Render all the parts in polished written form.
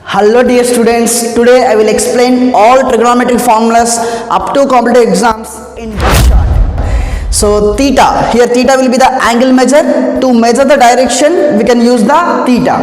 Hello dear students, today I will explain all trigonometric formulas up to competitive exams in one shot. So theta, here theta will be the angle measure. To measure the direction we can use the theta.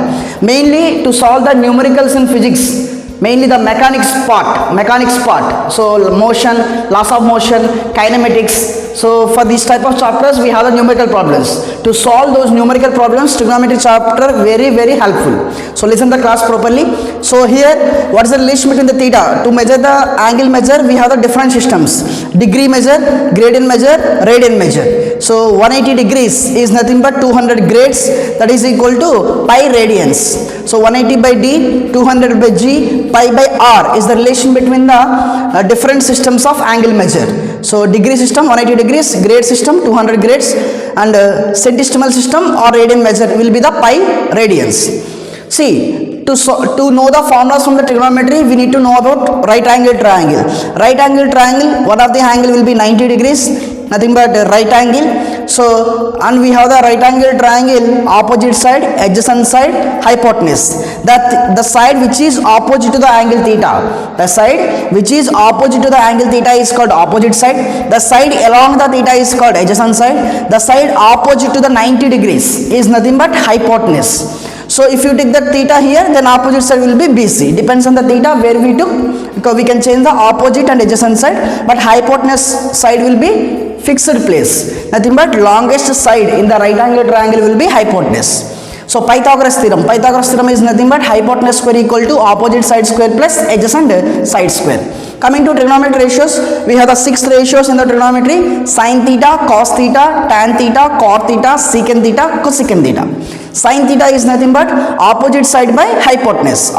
Mainly to solve the numericals in physics. Mainly the mechanics part. So motion, laws of motion, kinematics. So for these type of chapters we have the numerical problems. To solve those numerical problems, trigonometry chapter very helpful. So listen the class properly. So here what is the relation between the theta? To measure the angle measure we have the different systems. Degree measure, gradient measure, radian measure. So 180 degrees is nothing but 200 grades, that is equal to pi radians. So 180 by D, 200 by G, pi by R is the relation between the different systems of angle measure. So degree system 180 degrees, grade system 200 grades, and centesimal system or radian measure will be the pi radians. See, to know the formulas from the trigonometry, we need to know about right angle triangle. Right angle triangle, one of the angle will be 90 degrees, nothing but right angle. So, and we have the right angle triangle, opposite side, adjacent side, hypotenuse. That the side which is opposite to the angle theta. The side which is opposite to the angle theta is called opposite side. The side along the theta is called adjacent side. The side opposite to the 90 degrees is nothing but hypotenuse. So if you take the theta here, then opposite side will be BC. Depends on the theta where we took, because we can change the opposite and adjacent side, but hypotenuse side will be fixed place. Nothing but longest side in the right angle triangle will be hypotenuse. So Pythagoras theorem is nothing but hypotenuse square equal to opposite side square plus adjacent side square. Coming to trigonometry ratios, we have the 6 ratios in the trigonometry: sin theta, cos theta, tan theta, cot theta, secant theta, cosecant theta. Sin theta is nothing but opposite side by hypotenuse,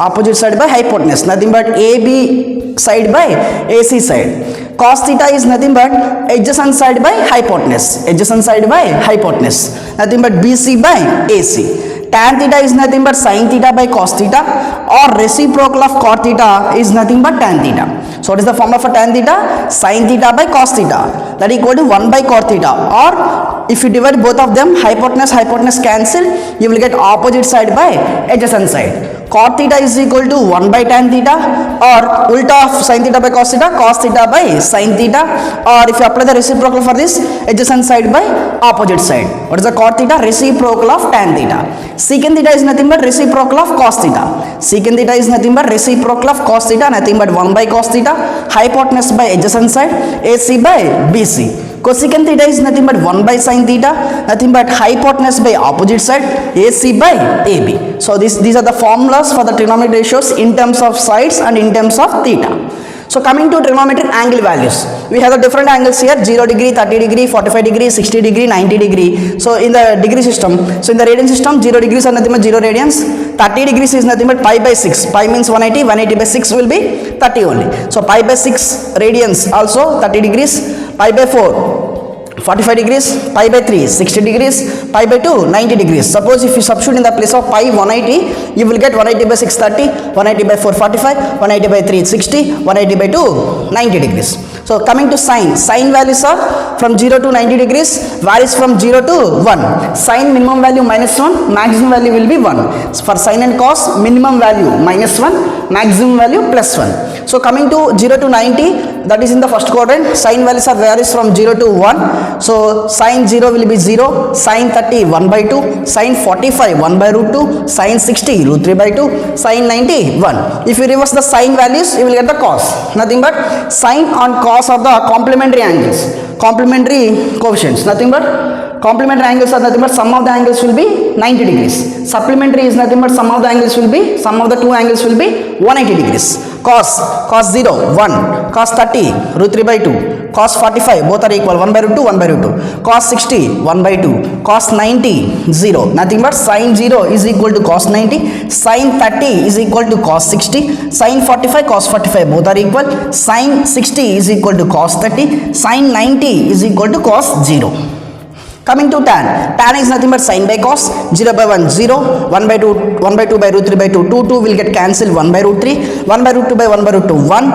nothing but AB side by AC side. Cos theta is nothing but adjacent side by hypotenuse, nothing but BC by AC. Tan theta is nothing but sin theta by cos theta, or reciprocal of cot theta is nothing but tan theta. So what is the formula for tan theta? Sin theta by cos theta, that equal to 1 by cot theta, or if you divide both of them, hypotenuse cancel, you will get opposite side by adjacent side. Cot theta is equal to 1 by tan theta, or ulta of sin theta by cos theta by sin theta, or if you apply the reciprocal for this, adjacent side by opposite side. What is the cot theta? Reciprocal of tan theta. Secant theta is nothing but reciprocal of cos theta. Secant theta is nothing but reciprocal of cos theta, nothing but 1 by cos theta, hypotenuse by adjacent side, AC by BC. Cosecant theta is nothing but 1 by sin theta, nothing but hypotenuse by opposite side, AC by AB. So these are the formulas for the trigonometric ratios in terms of sides and in terms of theta. So coming to trigonometric angle values, we have the different angles here: 0 degree, 30 degree, 45 degree, 60 degree, 90 degree. So in the degree system, so in the radian system, 0 degrees are nothing but 0 radians, 30 degrees is nothing but pi by 6. Pi means 180, 180 by 6 will be 30 only. So pi by 6 radians also 30 degrees, pi by 4 45 degrees, pi by 3 60 degrees, pi by 2 90 degrees. Suppose if you substitute in the place of pi 180, you will get 180 by 6 30, 180 by 4 45, 180 by 3 60, 180 by 2 90 degrees. So coming to sine values are from 0 to 90 degrees, varies from 0 to 1. Sine minimum value -1, maximum value will be 1. For sine and cos, minimum value -1, maximum value +1. So coming to 0 to 90, that is in the first quadrant, sine values are varies from 0 to 1. So sine 0 will be 0, sine 30 1 by 2, sine 45 1 by root 2, sine 60 root 3 by 2, sine 90 1. If you reverse the sine values, you will get the cos. Nothing but sine and cos are the complementary angles, complementary coefficients. Nothing but complementary angles are nothing but sum of the angles will be 90 degrees. Supplementary is nothing but sum of the angles will be, sum of the two angles will be 180 degrees. Cos 0 1, cos 30 root 3 by 2, cos 45 both are equal, 1 by root 2 1 by root 2, cos 60 1 by 2, cos 90 0, nothing but sin 0 is equal to cos 90, sin 30 is equal to cos 60, sin 45 cos 45 both are equal, sin 60 is equal to cos 30, sin 90 is equal to cos 0. Coming to tan is nothing but sin by cos, 0 by 1 0, 1 by 2 1 by 2 by root 3 by 2, 2 will get cancelled, 1 by root 3, 1 by root 2 by 1 by root 2 1,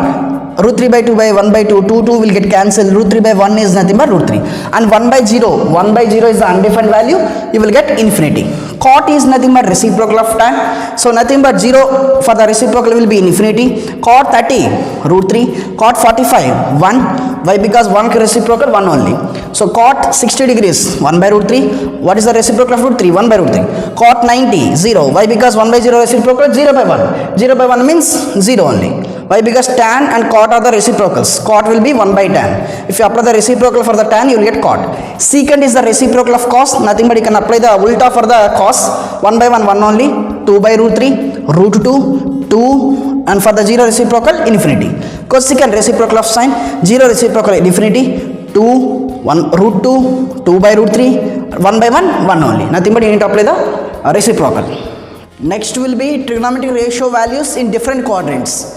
root 3 by 2 by 1 by 2, 2 will get cancelled, root 3 by 1 is nothing but root 3, and 1 by 0 is the undefined value, you will get infinity. Cot is nothing but reciprocal of tan, so nothing but 0 for the reciprocal will be infinity. Cot 30 root 3, cot 45 1, why? Because 1 reciprocal 1 only. So cot 60 degrees 1 by root 3, what is the reciprocal of root 3? 1 by root 3. Cot 90 0, why? Because 1 by 0 reciprocal 0 by 1, 0 by 1 means 0 only. Why? Because tan and cot are the reciprocals. Cot will be 1 by tan. If you apply the reciprocal for the tan, you will get cot. Secant is the reciprocal of cos, nothing but you can apply the ulta for the cos. 1 by 1 1 only, 2 by root 3 root 2 2, and for the 0 reciprocal infinity. Cosecant reciprocal of sine, 0 reciprocal infinity, 2 1 root 2 2 by root 3, 1 by 1 1 only, nothing but you need to apply the reciprocal. Next will be trigonometric ratio values in different quadrants.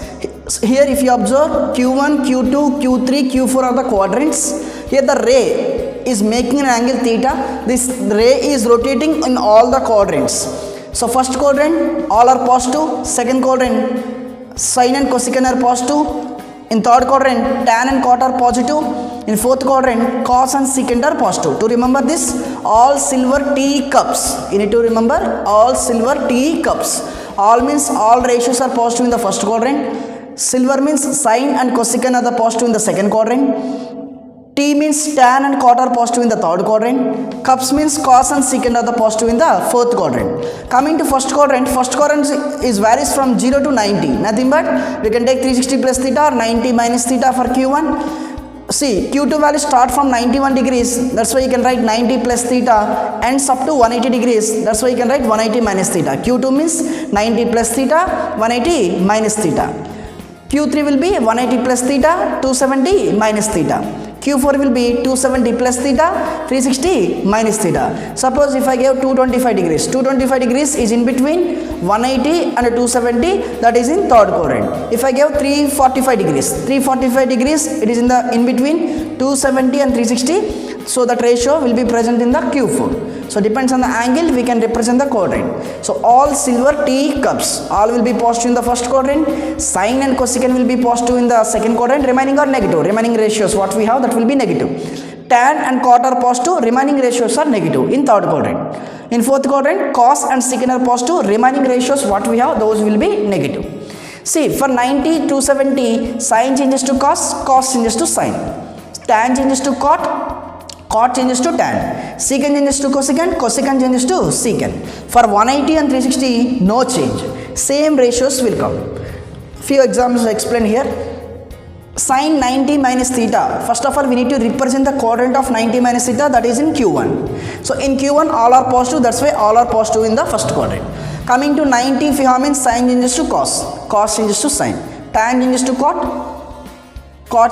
Here if you observe, q1 q2 q3 q4 are the quadrants. Here the ray is making an angle theta, this ray is rotating in all the quadrants. So first quadrant all are positive, second quadrant sine and cosecant are positive, in third quadrant tan and cot are positive, in fourth quadrant cos and secant are positive. To remember this, all silver teacups, you need to remember all silver teacups. All means all ratios are positive in the first quadrant, silver means sine and cosecant are the positive in the second quadrant, T means tan and cot are positive in the third quadrant, cups means cos and secant are the positive in the fourth quadrant. Coming to first quadrant is varies from 0 to 90, nothing but we can take 360 plus theta or 90 minus theta for q1. See, q2 value start from 91 degrees, that's why you can write 90 plus theta, ends up to 180 degrees, that's why you can write 180 minus theta. q2 means 90 plus theta, 180 minus theta. q3 will be 180 plus theta, 270 minus theta. q4 will be 270 plus theta, 360 minus theta. Suppose if I give 225 degrees is in between 180 and 270, that is in third quadrant. If I give 345 degrees, it is in between 270 and 360, so that ratio will be present in the q4. So depends on the angle, we can represent the quadrant. So all silver teacups, all will be positive in the first quadrant, sine and cosecant will be positive in the second quadrant, remaining are negative, remaining ratios what we have that will be negative. Tan and cot are positive, remaining ratios are negative in third quadrant. In fourth quadrant, cos and secant are positive, remaining ratios what we have, those will be negative. See, for 90 to 70, sine changes to cos, cos changes to sine, tan changes to cot changes to tan, secant changes to cosecant, cosecant changes to secant. For 180 and 360, no change, same ratios will come. Few examples explained here. Sine 90 minus theta, first of all we need to represent the quadrant of 90 minus theta, that is in q1. So in q1 all are positive, that's why all are positive in the first quadrant. Coming to 90, if you have means sine changes to cos changes to sine, tan changes to cot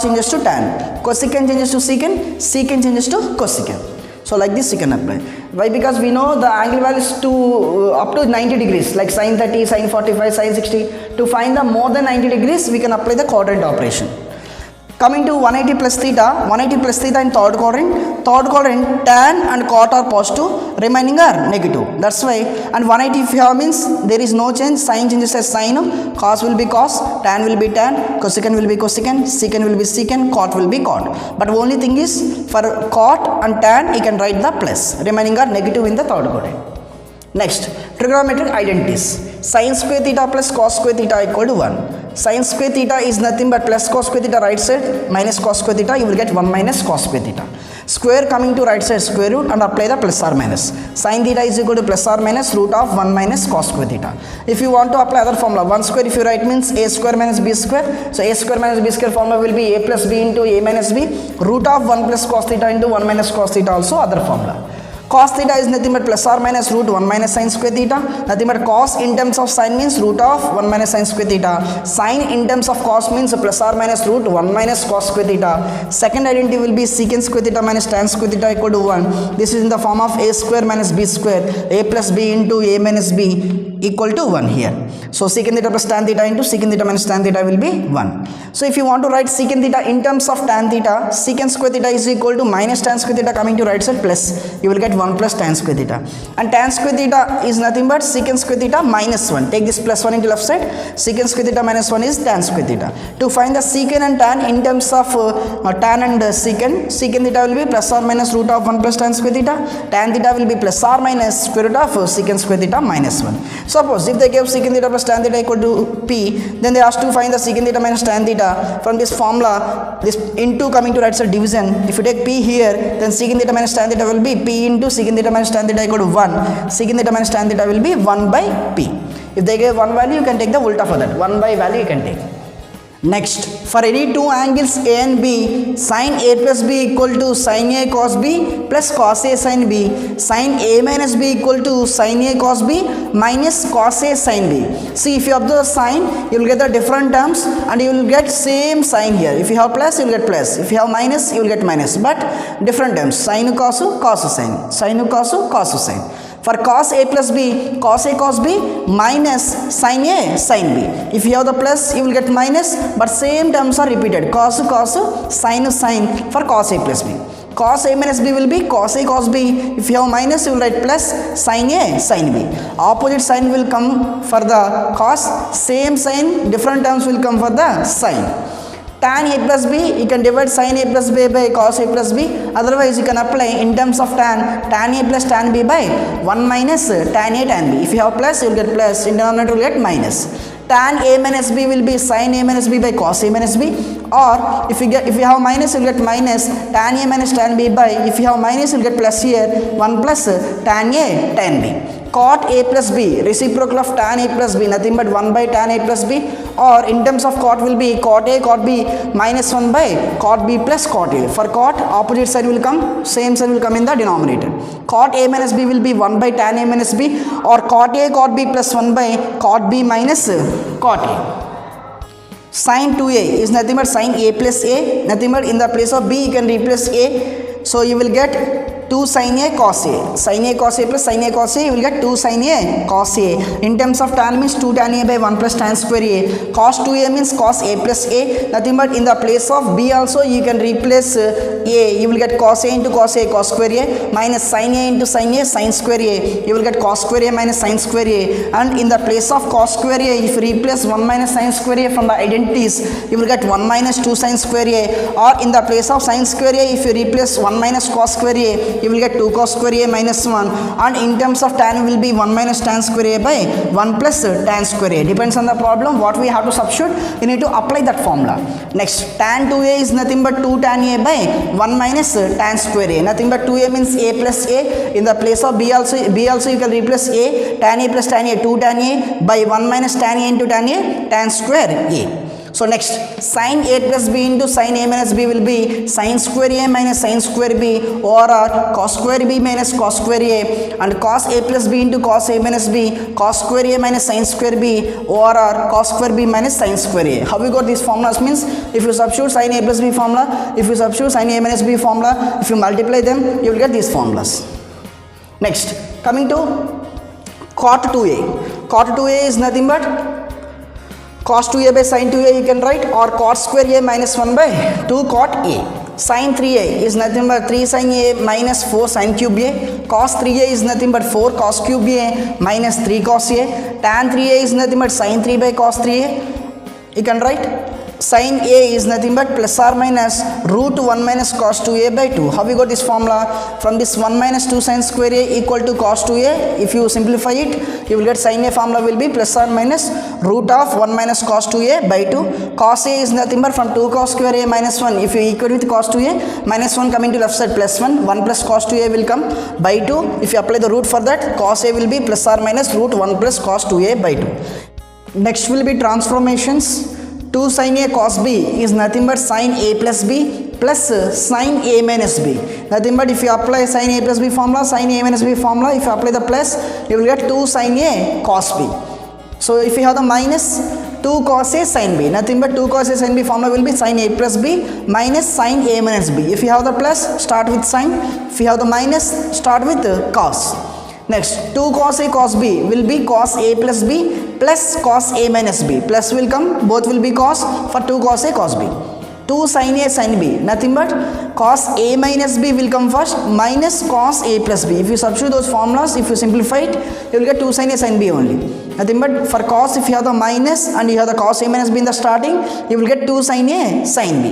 changes to tan, cosecant changes to secant changes to cosecant. So like this you can apply. Why? Because we know the angle values up to 90 degrees, like sine 30, sine 45, sine 60. To find the more than 90 degrees, we can apply the quadrant operation. Coming to 180 plus theta in third quadrant tan and cot are positive, remaining are negative. That's why, and 180 if you have means there is no change, sine changes as sine, cos will be cos, tan will be tan, cosecant will be cosecant, secant will be secant, cot will be cot. But only thing is, for cot and tan you can write the plus, remaining are negative in the third quadrant. Next, trigonometric identities. Sin square theta plus cos square theta equal to 1. Sin square theta is nothing but plus cos square theta right side minus cos square theta, you will get 1 minus cos square theta. Square coming to right side square root and apply the plus or minus. Sin theta is equal to plus or minus root of 1 minus cos square theta. If you want to apply other formula, 1 square if you write means a square minus b square. So a square minus b square formula will be a plus b into a minus b, root of 1 plus cos theta into 1 minus cos theta, also other formula. Cos theta is nothing but plus or minus root 1 minus sin square theta. Nothing but cos in terms of sin means root of 1 minus sin square theta. Sin in terms of cos means plus or minus root 1 minus cos square theta. Second identity will be secant square theta minus tan square theta equal to 1. This is in the form of a square minus b square. A plus b into a minus b. equal to 1 here. So secant theta plus tan theta into secant theta minus tan theta will be 1. So if you want to write secant theta in terms of tan theta, secant square theta is equal to minus tan square theta coming to right side plus, you will get 1 plus tan square theta. And tan square theta is nothing but secant square theta minus 1. Take this plus 1 into left side. Secant square theta minus 1 is tan square theta. To find the secant and tan in terms of tan and secant, secant theta will be plus or minus root of 1 plus tan square theta. Tan theta will be plus or minus square root of secant square theta minus 1. Suppose if they gave secant theta plus tan theta equal to p, then they asked to find the secant theta minus tan theta. From this formula, this into coming to right side division, if you take p here, then secant theta minus tan theta will be p into secant theta minus tan theta equal to 1. Secant theta minus tan theta will be 1 by p. If they gave 1 value, you can take the volta for that. 1 by value you can take. Next, for any two angles A and B, sin A plus B equal to sin A cos B plus cos A sin B, sin A minus B equal to sin A cos B minus cos A sin B. See, if you observe the sign, you will get the different terms and you will get same sign here. If you have plus, you will get plus. If you have minus, you will get minus. But different terms, sin cos cos sin, sin cos sin. For cos A plus B, cos A cos B minus sin A sin B. If you have the plus, you will get minus, but same terms are repeated. Cos sin for cos A plus B. Cos A minus B will be cos A cos B. If you have minus, you will write plus sin A sin B. Opposite sign will come for the cos, same sign, different terms will come for the sin. Tan A plus B, you can divide sin A plus B by cos A plus B. Otherwise, you can apply in terms of tan A plus tan B by 1 minus tan A tan B. If you have plus, you will get plus. In denominator, you will get minus. Tan A minus B will be sin A minus B by cos A minus B. Or if you have minus, you will get minus tan A minus tan B by, if you have minus, you will get plus here, 1 plus tan A tan B. Cot A plus B, reciprocal of tan A plus B, nothing but 1 by tan A plus B. Or in terms of cot will be cot A cot B minus 1 by cot B plus cot A. For cot, opposite side will come, same side will come in the denominator. Cot A minus B will be 1 by tan A minus B, or cot A cot B plus 1 by cot B minus cot A. Sin 2A is nothing but sin A plus A, nothing but in the place of B you can replace A. So you will get 2 sin A cos A. Sin A cos A plus sin A cos A, you will get 2 sin A cos A. In terms of tan means 2 tan A by 1 plus tan square A. Cos 2A means cos A plus A. Nothing but in the place of B also you can replace A. You will get cos A into cos A cos square A minus sin A into sin A sin square A. You will get cos square A minus sin square A. And in the place of cos square A, if you replace 1 minus sin square A from the identities, you will get 1 minus 2 sin square A. Or in the place of sin square A, if you replace 1 minus cos square A, you will get 2 cos square A minus 1. And in terms of tan will be 1 minus tan square A by 1 plus tan square A. Depends on the problem what we have to substitute. You need to apply that formula. Next, tan 2A is nothing but 2 tan A by 1 minus tan square A. Nothing but 2A means A plus A. In the place of B also you can replace A. Tan A plus tan A, 2 tan A by 1 minus tan A into tan A, tan square A. So next, sin A plus B into sin A minus B will be sin square A minus sin square B, or cos square B minus cos square A, and cos A plus B into cos A minus B, cos square A minus sin square B, or cos square B minus sin square A. How we got these formulas means, if you substitute sin A plus B formula, if you substitute sin A minus B formula, if you multiply them, you will get these formulas. Next, coming to cot 2A. Cot 2A is nothing but cos 2A by sin 2A you can write, or cot square A minus 1 by 2 cot A. Sin 3A is nothing but 3 sin A minus 4 sin cube A. Cos 3A is nothing but 4 cos cube A minus 3 cos A. Tan 3A is nothing but sin 3 by cos 3A. You can write sin A is nothing but plus or minus root 1 minus cos 2A by 2. How we got this formula? From this 1 minus 2 sin square A equal to cos 2A. If you simplify it, you will get sin A formula will be plus or minus root of 1 minus cos 2A by 2. Cos A is nothing but from 2 cos square A minus 1. If you equal with cos 2A, minus 1 coming to left side plus 1. 1 plus cos 2A will come by 2. If you apply the root for that, cos A will be plus or minus root 1 plus cos 2A by 2. Next will be transformations. 2 sin A cos B is nothing but sin A plus B plus sin A minus B. Nothing but if you apply sin A plus B formula, sin A minus B formula, if you apply the plus, you will get 2 sin A cos B. So if you have the minus, 2 cos A sin B, nothing but 2 cos A sin B formula will be sin A plus B minus sin A minus B. If you have the plus, start with sin. If you have the minus, start with cos. Next, 2 cos A cos B will be cos A plus B plus cos A minus B. Plus will come, both will be cos for 2 cos A cos B. 2 sin A sin B, nothing but cos A minus B will come first minus cos A plus B. If you substitute those formulas, if you simplify it, you will get 2 sin A sin B only. Nothing but for cos, if you have the minus and you have the cos A minus B in the starting, you will get 2 sin A sin B.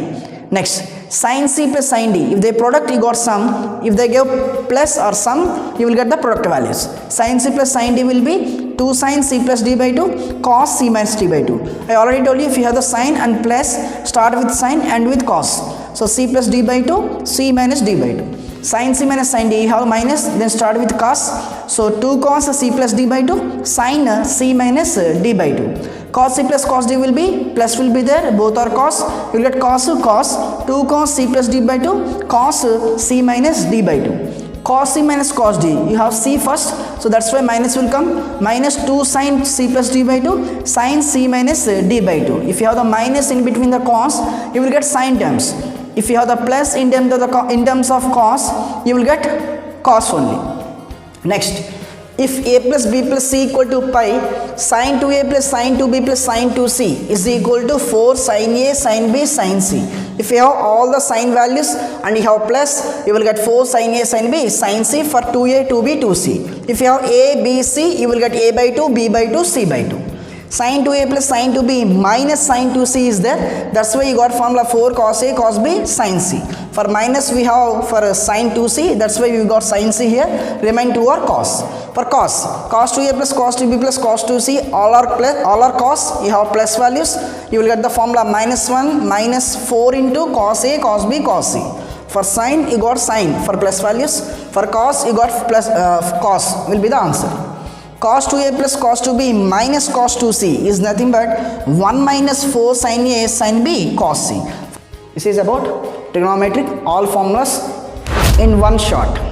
Next, sin C plus sin D. If they product, you got sum. If they give plus or sum, you will get the product values. Sin C plus sin D will be 2 sin C plus D by 2 cos C minus D by 2. I already told you, if you have the sin and plus, start with sin and with cos. So C plus D by 2, C minus D by 2. Sin C minus sin D, you have minus, then start with cos. So 2 cos C plus D by 2, sin C minus D by 2. Cos C plus cos D will be, plus will be there, both are cos, you will get cos 2 cos C plus D by 2, cos C minus D by 2. Cos C minus cos D, you have C first, so that's why minus will come, minus 2 sin C plus D by 2, sin C minus D by 2. If you have the minus in between the cos, you will get sin terms. If you have the plus in terms of cos, you will get cos only. Next, if A plus B plus C equal to pi, sin 2A plus sin 2B plus sin 2C is equal to 4 sin A sin B sin C. If you have all the sin values and you have plus, you will get 4 sin A sin B sin C for 2A, 2B, 2C. If you have A, B, C, you will get A by 2, B by 2, C by 2. Sin 2A plus sin 2B minus sin 2C is there. That's why you got formula 4 cos A cos B sin C. For minus we have for sin 2C. That's why we got sin C here. Remain 2 are cos. For cos 2A plus cos 2B plus cos 2C, all are cos. You have plus values. You will get the formula minus 1 minus 4 into cos A cos B cos C. For sin you got sin for plus values. For cos you got plus cos will be the answer. Cos 2A plus cos 2B minus cos 2C is nothing but 1 minus 4 sin A sin B cos C. This is about trigonometric all formulas in one shot.